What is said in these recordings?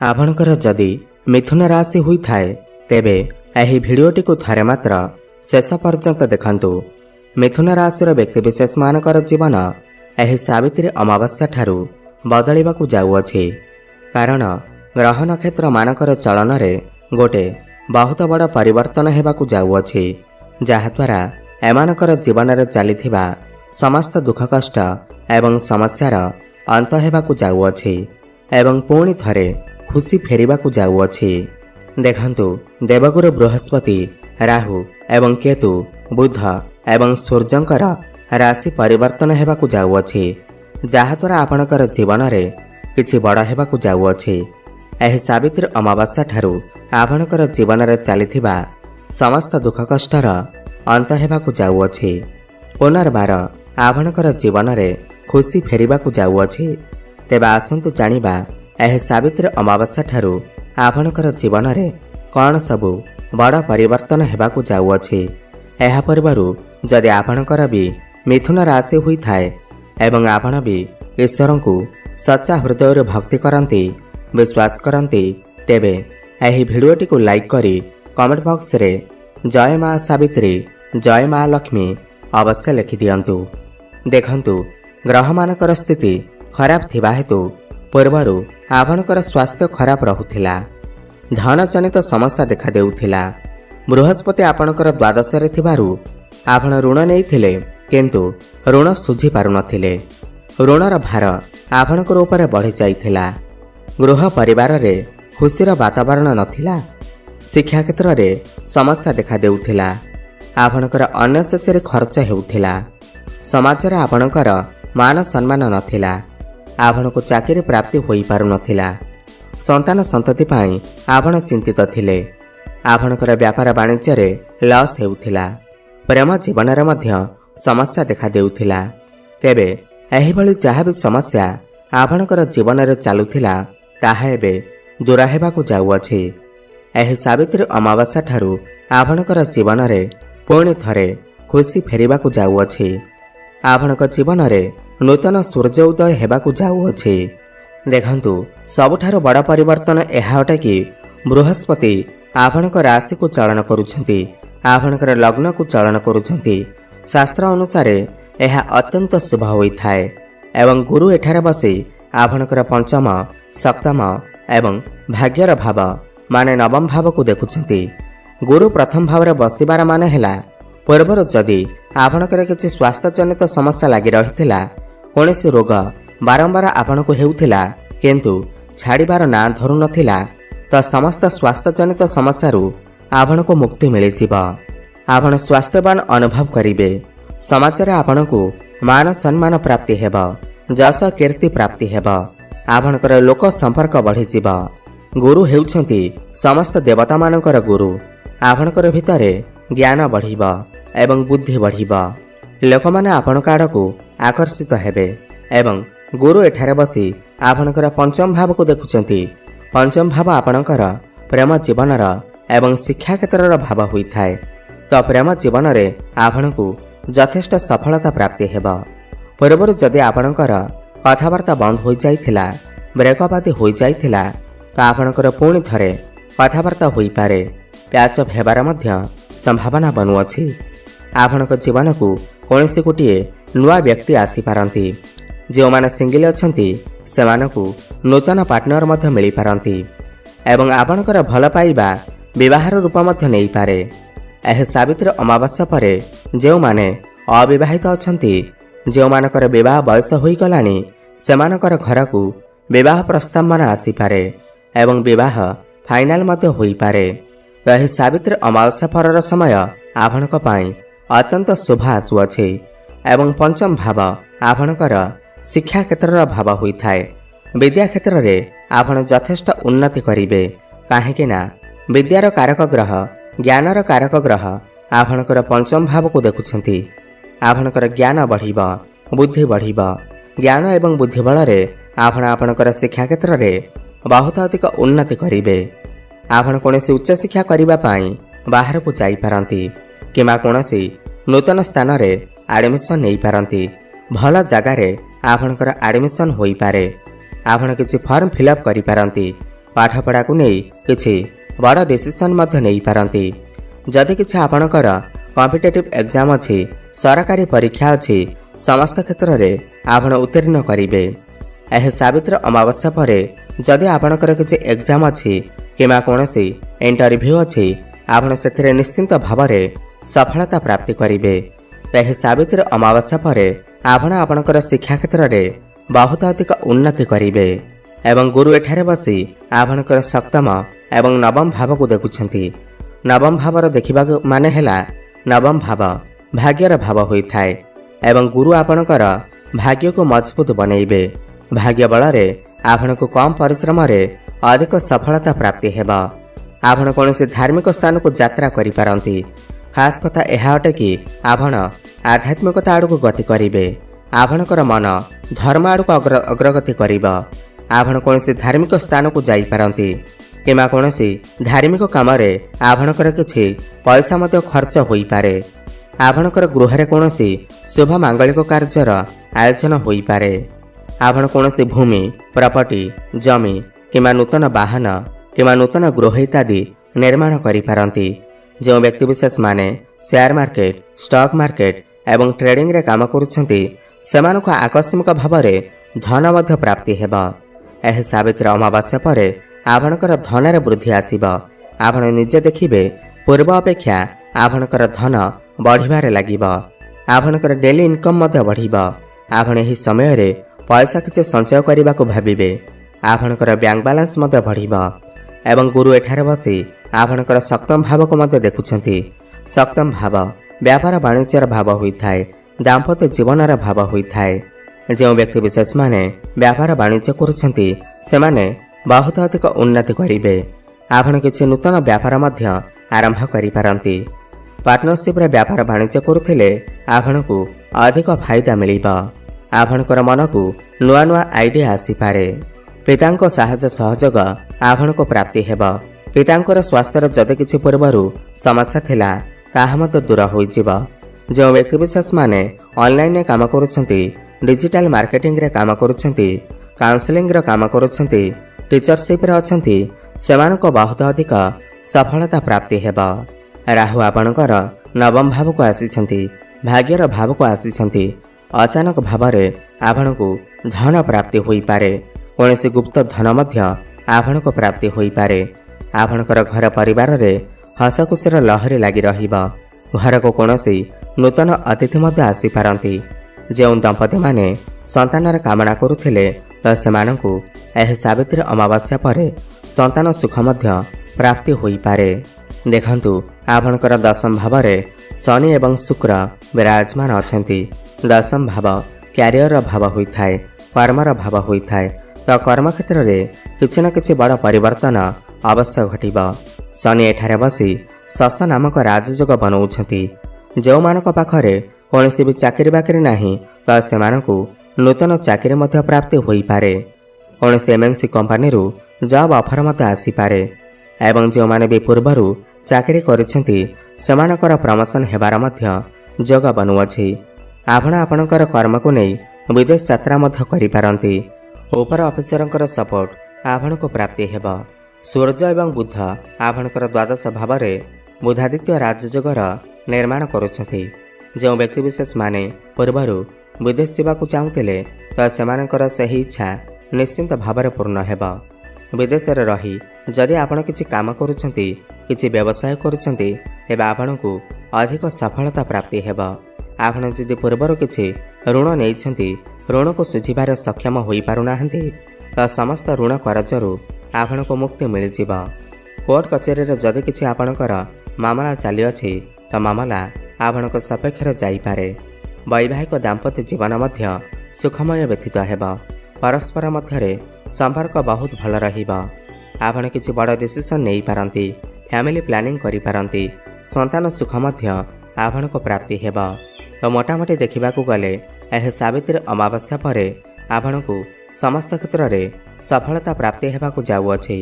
आपणकर जदि मिथुन राशि होई थाए तेबे एही भिडियोटी को थरे मात्र शेष पर्यंत देखंतु। मिथुन राशि व्यक्तिविशेष मानकर जीवन एही सावित्री अमावास्या ठारू बदलिबाकू जाउअछि। कारण ग्रह नक्षत्र मानकर चलन रे गोटे बहुत बड़ परिवर्तन हेबाकू जाउअछि, जहाद्वारा एमानकर जीवन रे चलिथिबा समस्त दुख कष्ट एवं समस्यार अंत हेबाकू जाउअछि एवं पुणी थरे खुशी फेरिबाकू जाउअछि। देखंतु देवगुरु बृहस्पति, राहु एवं केतु, बुध एवं सूर्यंकर राशि परिवर्तन हेबाकू जाउअछि, जहाद्वारा आपणकर जीवन रे किछि बड़ हेबाकू जाउअछि। एही सावित्री अमावास्या ठारू आपणकर जीवन रे चलिथिबा समस्त दुख कष्टर अंत हेबाकू जाउअछि। पुनर्बार आपणकर जीवन रे खुशी फेरिबाकू जाउअछि। तेबे आसंतु जानिबा एही सावित्री अमावास्या ठारू आपणकर जीवन रे कौन सबु बड़ परिवर्तन हेबाकू जाउअछि। एहा परिवारु जदि आपणकर भी मिथुन राशि होई थाए एवं आपण भी ईश्वर को सच्चा हृदय भक्ति करती विश्वास करती तेबे एही भिडियोटी को लाइक करी कमेंट बॉक्स रे जय मां सावित्री, जय मां लक्ष्मी अवश्य लिखि दियंतु। देखंतु ग्रह मानकर स्थिति खराब थिबा हेतु पूर्वरु आपणकर स्वास्थ्य खराब रहुथिला, धन जनित समस्या देखा देउथिला। बृहस्पति आपणकर द्वादश रे थिबारु आपण ऋण नेइथिले किंतु ऋण सुझी पारु नथिले। ऋणर भार आपणकर ऊपर बढ़ी जाइथिला। गृह परिवार रे खुशीर वातावरण नथिला। शिक्षा क्षेत्र रे समस्या देखा देउथिला। आपणकर अननेसेसरी खर्च हेउथिला। समाज रे आपणकर मान सम्मान नथिला। आपणको चाकरी प्राप्ति होई पारु नथिला। संतान संतति पाई आपण चिंतित थिले। आपणकर व्यापार वाणिज्य रे लॉस हेउथिला। प्रेम जीवन रे मध्य समस्या देखा देउथिला। तेबे एही भली जहा भी समस्या आपणकर जीवन रे चालुथिला ताहा एबे दूर हेबाकू जाउअछि। एही सावित्री अमावास्या ठारू आपणकर जीवन रे पुणी थरे खुशी फेरिबाकू जाउअछि। आपणक जीवन रे नूतन सूर्य उदय हेबाकू जाउअछि। देखंतु सबुठारु बड़ परिवर्तन एहा अटे कि बृहस्पति आपणक राशि को चलन करुछंती, आपणकर लग्न को चलन करुछंती। शास्त्र अनुसार यह अत्यंत शुभ होइथाए एवं गुरु एठारे बसी आपणकर पंचम, सप्तम एवं भाग्यर भाव माने नवम भाव को देखुछंती। गुरु प्रथम भाव रे बसिबार माने हेला पूर्वर जदि आपणकर किछि स्वास्थ्य जनित समस्या लागि रहिथिला, कोनोसी रोग बारंबार आपणको हेउथिला किंतु छाड़ीबार ना धरु नथिला, तो समस्त स्वास्थ्य जनित समस्यारू आपणको मुक्ति मिलि जिवो। आपण स्वास्थ्यवान अनुभव करिवे। समाज रे आपणको मान सम्मान प्राप्ति हेबो, जस कीर्ति प्राप्ति हेबो। आपणकर लोक संपर्क बढ़ी जिवो। गुरु हेउछंती समस्त देवता मानकर गुरु। आपणकर भितरे ज्ञान बढ़िबो एवं बुद्धि बढ़िबो। लोकमाने आपणक आड़कू आकर्षित हेबे एवं गुरु एठारे बसी आपणकर पंचम भाव को देखुछंती। पंचम भाव आपणकर प्रेम जीवनर एवं शिक्षा क्षेत्रर भाव होइथाए। तो प्रेम जीवन रे आपणकू यथेष्ट सफलता प्राप्ति हेबो। पूर्वरु जदि आपणकर कथावार्ता बंद हो जाइथिला, ब्रेकअप आदि हो जाइथिला, तो आपणकर पुणी थरे कथावार्ता होई पारे। प्याच हेबार मध्य संभावना बनुअछि। आपणक जीवन को कोनोसी गोटिए नुआ व्यक्ति आसी पारंती। जो माने सिंगल अछंती सेमानकू नूतन पार्टनर मध्य मिली पारंती एवं आपणकर भल पाइबा विवाहर रूप मध्य नहीं पारे। एह सावित्री अमावास्या परे जो माने अविवाहित अछंती, जो मानकर विवाह बयस होई गलानी, सेमानकर घर को विवाह प्रस्ताव मान आसी पारे एवं विवाह फाइनल मध्य होई पारे। एह सावित्री अमावास्या परर समय आपणक पाई अत्यंत शुभ आसुअछि एवं पंचम भाव आपणकर शिक्षा क्षेत्रर भाव होइथाए। विद्या क्षेत्र रे आपण यथेष्ट उन्नति करिवे। काहेकि ना विद्यार कारक ग्रह, ज्ञानर कारक ग्रह आपणकर पंचम भाव को देखुछंती। आपणकर ज्ञान बढ़िबो, बुद्धि बढ़िबो। ज्ञान एवं बुद्धि बल रे आपण आपणकर शिक्षा क्षेत्र रे बहुत अधिक उन्नति करिवे। आपण कोनोसी उच्च शिक्षा करिबा पाई बाहर को जाई पारंती किमा कोनोसी नूतन स्थान रे एडमिशन नै पारंती। भल जगार आपणकर एडमिशन होई पारे। आपण किछि फॉर्म फिलअप करि पारंती पाठपढ़ा नहीं किसी बड़ डिसीजन नहीं पारती। जदि किसी आपणकर कॉम्पिटिटिव एग्जाम अच्छी सरकारी परीक्षा अच्छी समस्त क्षेत्र में आपण उत्तीर्ण करेंगे। यह सावित्री अमावस्या पर जदि आपणकर किसी एग्जाम अच्छी कि कौन इंटरव्यू अच्छी आपण से निश्चिंत भाव में सफलता प्राप्ति करेंगे। यह सावित्री अमावस्या पर आपण आपणकर शिक्षा क्षेत्र में बहुत अधिक उन्नति करेंगे एवं गुरु एठारे बसी आपणकर सप्तम एवं नवम भाव को देखुछंती। नवम भावर देखा माने हैला नवम भाव भाग्यर भाव होता है एवं गुरु आपणकर भाग्य को मजबूत बनइबे। भाग्य बल आपण को कम परिश्रम रे अधिक सफलता प्राप्ति हेबा। आपण कौन धार्मिक स्थान को यात्रा करि पारंती। खास कथा यह अटे कि आपण आध्यात्मिकता आड़ को गति करेंगे। आपणकर मन धर्म आड़ को अग्रगति करिबा। आपण कौन धार्मिक स्थान को जाई पारंती कि कौन धार्मिक काम आपणकर किछि पैसा मध्य खर्च होई पारे। आपणकर गृह कौन शुभ मांगलिक कार्यर आयोजन होई पारे। आपण कौन भूमि प्रॉपर्टी जमी कि नूतन वाहन कि नूतन गृह इत्यादि निर्माण करि पारंती। जो व्यक्तिविशेष माने शेयर मार्केट स्टॉक मार्केट एवं ट्रेडिंग रे काम करुछंती सेमानको आकस्मिक भाव में धन मध्य प्राप्ति हेबा। यह सावित्री अमावास्या पर आपणकर धन रे वृद्धि आसीबा। आपण निजे देखिबे पूर्व अपेक्षा आपणकर धन बढ़िबारे लागिबा। आपणकर डेली इनकम मध्य बढ़िबा। आपण एही समय रे पैसा किछि संचय करने को भाविबे। आपणकर बैंक बैलेंस मध्य बढ़िबा एवं गुरु एठारे बसी आपणकर सप्तम भाव को मध्य देखुछंती। सप्तम भाव व्यापार वाणिज्यर भाव होता है दाम्पत्य जीवनर भाव होता है। जो व्यक्ति विशेष माने व्यापार वाणिज्य करुछंती सेमाने बहुत अधिक उन्नति करेंगे। आपण किछि नूतन व्यापार मध्य आरंभ करि पारंती। पार्टनरशिप रे व्यापार वाणिज्य करुथिले आपणकु अधिक फायदा मिलिबा। आपणकर मन को नुआ नुआ आइडिया आसी पारे। पितांको साहाय्य सहयोग आपण को प्राप्ति हेबा। पितांकर स्वास्थ्य जदि किछि पूर्वरु समस्या थिला ताहा मत दूर होइजिबा। जो व्यक्ति विशेष माने ऑनलाइन रे काम करुछंती डिजिटल मार्केटिंग रे काम करुछंती काउंसलिंग रे काम करुछंती टीचरशिप रे अछंती सेमानको बहुत अधिक सफलता प्राप्ति हेबा। राहु आपणकर नवम भाव को आसीछंती भाग्यर भाव को आसीछंती। अचानक भाव में आपण को धन प्राप्ति होई पारे। कौन गुप्त धन मध्य आपण को प्राप्ति होई पारे। आपणकर घर परिवार रे हसखुशीर लहरी लगी रहिबा। घर को कौन नूतन अतिथि मध्य आसी पारंती। जो दंपति माने संतानर कामना करुथिले तो सेमानंकु एह सावित्री अमावास्या पर संतान सुख मध्य प्राप्ति होई पारे। देखंतु आपणकर दशम भाव में शनि एवं शुक्र विराजमान अछंती। दशम भाव क्यारियर भाव होता है कर्मर भाव होता है तो कर्म क्षेत्र में किसी न किसी बड़ परिवर्तन अवश्य घटिबा। शनि एठारे बसी शश नामक राजयोग बनाउछंती। जो मानक पाखरे कौनसी भी चाकरी बाकरी नहीं तो सेमानंकु नूतन चाकरी मध्य प्राप्ति होई पारे। कौनसी एमएनसी कंपनी रू जॉब ऑफर मत आसी पारे एवं जो माने भी पूर्वरु चाकरी करिसेंती सेमानकर प्रमोशन हेबार मध्य योग बनुअछि। आपण आपणकर कर्म को नहीं विदेश यात्रा मध्य करि पारंती। ऊपर ऑफिसरंकर सपोर्ट आपण को प्राप्ति हेबा। सूर्य एवं बुध आपणकर द्वादश भाव में बुधादित्य राजयोगर निर्माण करुछंती। जो व्यक्ति विशेष माने पूर्वरु विदेश जावाक चाहूतिले तो सेमानकर सही इच्छा निश्चिंत भाव में पूर्ण हेबा। विदेश रे रही जदि आपण किछि काम करुछंती किछि व्यवसाय करुछंती तेबे आपणकु अधिक सफलता प्राप्ति हेबा। आपण जदि पूर्वर किछि ऋण नैछंती ऋण को सुझिबार सक्षम होई पारुनाहंती तो समस्त ऋण कर्जरू आपण को मुक्ति मिल जिबा। कोर्ट कचेरी रे जदि किछि आपणकर मामला चली अछि तो मामला आपणक सपेक्ष जाई पारे। वैवाहिक दाम्पत्य जीवन मध्य सुखमय व्यतीत हेबा। परस्पर मध्यरे संपर्क बहुत भल रहिबा। आपण किछि बड़ डिसीजन नै पारंती फैमिली प्लानिंग करि पारंती। संतान सुख मध्य आपण को प्राप्ति हेबा। तो मोटामोटी देखा गले यह सावित्री अमावस्या पर आपण को समस्त क्षेत्र में सफलता प्राप्ति हेबाकु जाउअछि।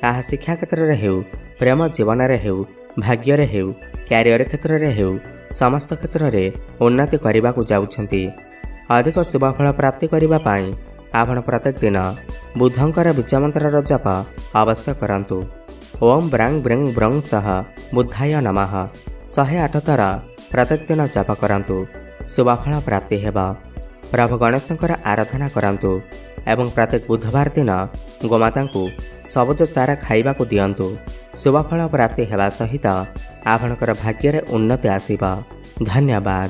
ताहा शिक्षा क्षेत्र में हेउ प्रेम जीवन में हेउ भाग्य रे हेउ क्यारियर क्षेत्र में हेउ समस्त क्षेत्र में उन्नति करने को जाउछंती। अधिक शुभफल प्राप्ति करने ଆପଣ ପ୍ରତ୍ୟେକ ଦିନ ବୁଦ୍ଧଙ୍କର ବୀଜମନ୍ତ୍ରର ଜପ ଅବଶ୍ୟ କରନ୍ତୁ। ଓମ୍ ବ୍ରାଂ ବ୍ରିଂ ବ୍ରଂ ସହ ବୁଦ୍ଧାୟ ନମଃ 108 ଥର ପ୍ରତ୍ୟେକ ଦିନ ଜପ କରନ୍ତୁ। ଶୁଭଫଳ ପ୍ରାପ୍ତି ହେବ। ପ୍ରଭୁ ଗଣେଶଙ୍କର ଆରାଧନା କରନ୍ତୁ ଏବଂ ପ୍ରତ୍ୟେକ ବୁଧବାର ଦିନ ଗୋମାତାଙ୍କୁ ସବୁଜ ଚାରା ଖାଇବାକୁ ଦିଅନ୍ତୁ। ଶୁଭଫଳ ପ୍ରାପ୍ତି ହେବା ସହିତ ଆପଣଙ୍କର ଭାଗ୍ୟରେ ଉନ୍ନତି ଆସିବ। ଧନ୍ୟବାଦ।